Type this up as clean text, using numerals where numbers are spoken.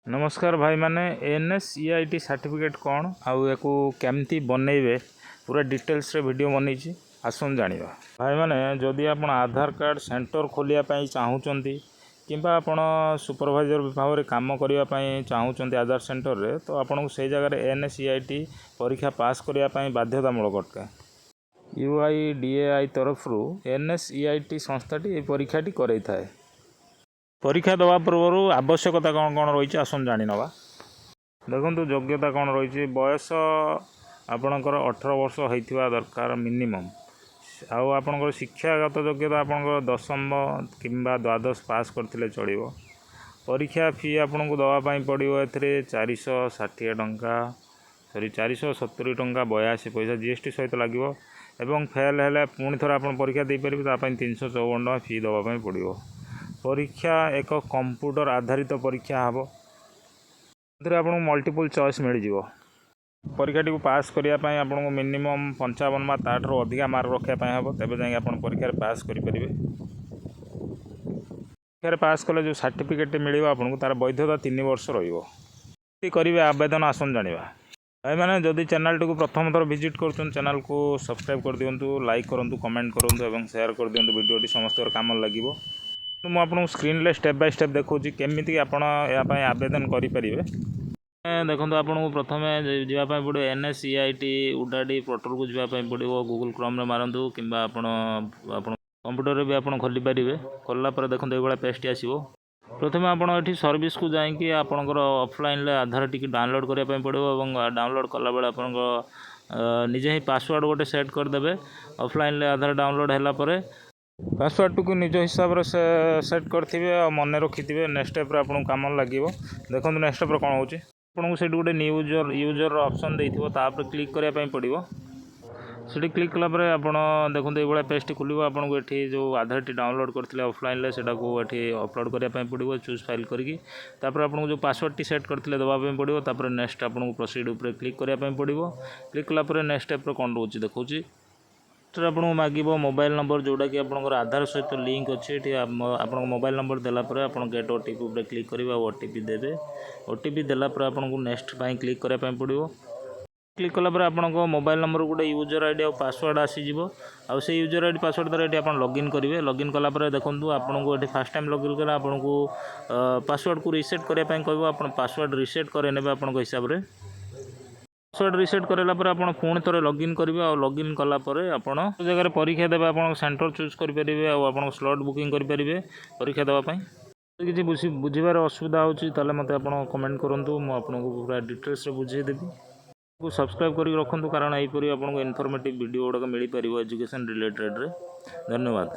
नमस्कार भाई मैंने NSEIT सर्टिफिकेट कौन आउ याकू केमती बनइबे पूरा डिटेल्स रे वीडियो बनई आसन जानिबा। भाई मैंने जदि आपण आधार कार्ड सेंटर खोलिया पई चाहूचंती किंबा आपण सुपरवाइजर भाव में काम करिया पई चाहूचंती आधार सेंटर रे तो आपण को से जगह NSEIT परीक्षा पास करिया पई बाध्यतामूलक अटे। UIDAI तरफ NSEIT संस्थाटी ये परीक्षाटी करई थाए। परीक्षा दवा पूर्व आवश्यकता कौन कौन रही आसन जानी नवा। देखो योग्यता कौन रही बयस आपणकर 18 वर्ष होता दरकार मिनिमम आउ आपणकर शिक्षागत योग्यता आपणकर दशम किंबा द्वादश पास करथिले चलिबो। परीक्षा फी आपन को दवापाई पड़ो ए 460 टंका 470 टंका 82 पैसा GST सहित लगे एवं फेल है पुणी थर आप परीक्षा दे पारे 354 टंका फी दवापाई पड़ो। परीक्षा एक कंप्यूटर आधारित परीक्षा हम आपको मल्टीपल चॉइस मिल जाव। परीक्षाटी को पास करने आपको मिनिमम 55 मार्क ताठर अधिका मार्क रखापी हम तेज जा परीक्षा पास करेंगे। परीक्षा पास कले जो सर्टिफिकेट मिले आपको तार वैधता 3 वर्ष करेंगे। आवेदन आसन जाना भाई मैंने जदि चैनल टी प्रथम थर विजिट कर चैनल को सब्सक्राइब कर दिंतु, लाइक करूँ, कमेंट करूँ और शेयर कर दिंतु। वीडियोटी समस्त काम लगे तो मुझे आपको स्क्रीन ले स्टेप बाय स्टेप देखा केमी आपड़ यापाई आवेदन करेंगे। देखो आपको प्रथम जावाई पड़ो NSEIT उडाडी पोर्टल को जावाई पड़ो। गूगल क्रोम मारतु कि कंप्यूटर भी आप खोली पारे। खोलला देखो ये पेजटी आसो। प्रथम आप सर्विस को जाकि आपंकर ऑफलाइन आधार टी डाउनलोड करने पड़ो और डाउनलोड कला बेले आप निजे ही पासवर्ड गोटे सेट करदे। ऑफलाइन आधार डाउनलोड है पासवर्ड को निज हिसाब से सेट करेंगे और मन रखि थे। नेक्स्ट स्टेप आपको कम लगे। देखो नेक्स्ट स्टेप कौन हो से गोटे न्यू यूजर ऑप्शन देथिबो तापर क्लिक करने पड़ो। से क्लिक कलापर आप देखो ये पेजटी खुल आपको ये जो आधार टी डाउनलोड करते ऑफलाइन से अपलोड करने पड़ो। चूज फाइल करके आपको जो पासवर्ड टी सेट करते दवाई पड़ो। तापर नेक्स्ट आपको प्रोसीड उपर क्लिक करने पड़ो। क्लिक कलापर नेक्स्ट स्टेप कौन रोचे देखा आपको मागिब मोबाइल नंबर जोटा कि आपंकर आधार सहित लिंक अच्छे। आप मोबाइल नंबर देलापर आप गेट OTP उपर क्लिक करेंगे और OTP देवे। OTP देलापर आपको नेक्स्ट क्लिक करने पड़ो। क्लिक कलापर आपको मोबाइल नंबर गोटे यूजर आईडी और पासवर्ड आसीज आउ से यूजर आईडी पासवर्ड द्वारा ये आप लॉगिन करेंगे। लॉगिन कलापर देखो आपको ये फास्ट टाइम लॉगिन कला आपको पासवर्ड को रिसेट करने कहब। आप पासवर्ड रिसेट करे आप हिसाब से पासवर्ड रिसेट कराला आप पुणी थे लॉगिन करेंगे और लॉगिन कलापर आप जगह परीक्षा देवे आप सेंटर चूज करेंगे और आप स्लॉट बुकिंग करेंगे परीक्षा देवाई। किसी बुझार असुविधा होता मत आप कमेंट करूँ मुझे पूरा डिटेल्स बुझेदेवी। सब्सक्राइब कर रखुँ कारण यहीपरी आपको इनफॉर्मेटिव वीडियो गुड़ाक मिल पार एजुकेशन रिलेटेड। धन्यवाद।